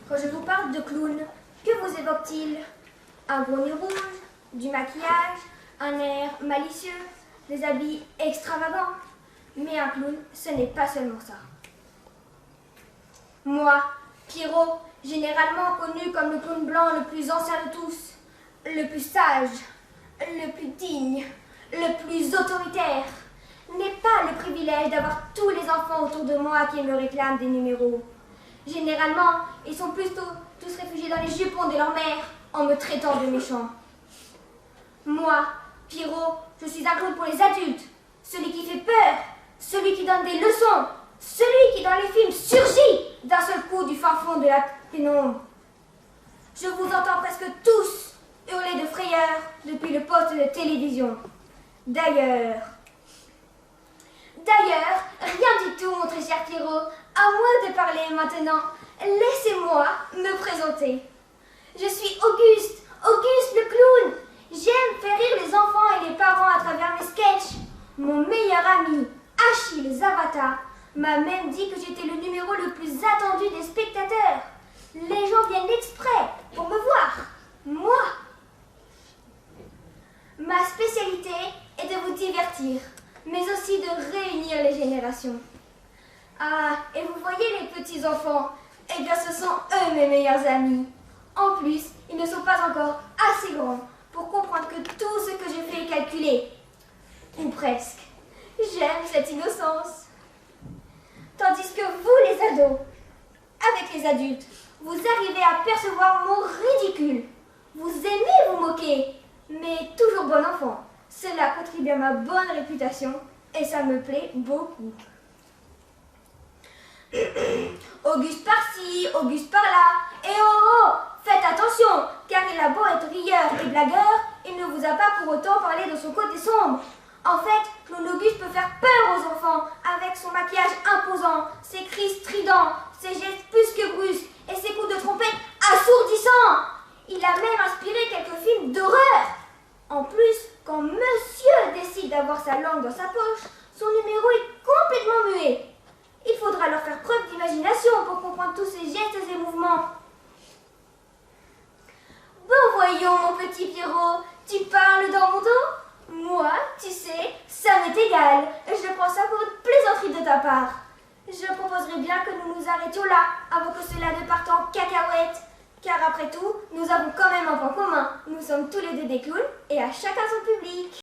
Quand je vous parle de clown, que vous évoque-t-il? Un gros nez rouge, du maquillage, un air malicieux, des habits extravagants. Mais un clown, ce n'est pas seulement ça. Moi, Pierrot, généralement connu comme le clown blanc le plus ancien de tous, le plus sage, le plus digne, le plus autoritaire, n'ai pas le privilège d'avoir tous les enfants autour de moi qui me réclament des numéros. Généralement, ils sont plutôt tous réfugiés dans les jupons de leur mère en me traitant de méchant. Moi, Pierrot, je suis un clown pour les adultes, celui qui fait peur, celui qui donne des leçons, celui qui dans les films surgit d'un seul coup du fin fond de la pénombre. Je vous entends presque tous hurler de frayeur depuis le poste de télévision. D'ailleurs, rien du tout, mon très cher Pierrot, à moi de parler maintenant. Laissez-moi me présenter. Je suis Auguste le clown. J'aime faire rire les enfants et les parents à travers mes sketchs. Mon meilleur ami, Achille Zavata, m'a même dit que j'étais le numéro le plus attendu des spectateurs. Les gens viennent exprès pour me voir. Moi. Ma spécialité est de vous divertir, mais aussi de réunir les générations. Ah, et vous voyez les petits enfants, eh bien ce sont eux mes meilleurs amis. En plus, ils ne sont pas encore assez grands pour comprendre que tout ce que je fais est calculé. Ou presque. J'aime cette innocence. Tandis que vous, les ados, avec les adultes, vous arrivez à percevoir mon ridicule. Vous aimez vous moquer, mais toujours bon enfant. Cela contribue à ma bonne réputation et ça me plaît beaucoup. Auguste par-ci, Auguste par-là. Et oh, faites attention, car il a beau être rieur et blagueur, il ne vous a pas pour autant parlé de son côté sombre. En fait, clown Auguste peut faire peur aux enfants avec son maquillage imposant, ses cris stridents, ses gestes plus que brusques et ses coups de trompette assourdissants. Il a même inspiré quelques films d'horreur. En plus, quand monsieur décide d'avoir sa langue dans sa poche, son numéro est complètement muet. Il faudra leur faire preuve d'imagination pour comprendre tous ces gestes et mouvements. Bon, voyons, mon petit Pierrot, tu parles dans mon dos? Moi, tu sais, ça m'est égal. Je prends ça pour une plaisanterie de ta part. Je proposerais bien que nous nous arrêtions là, avant que cela ne parte en cacahuète. Car après tout, nous avons quand même un point commun. Nous sommes tous les deux des clowns et à chacun son public.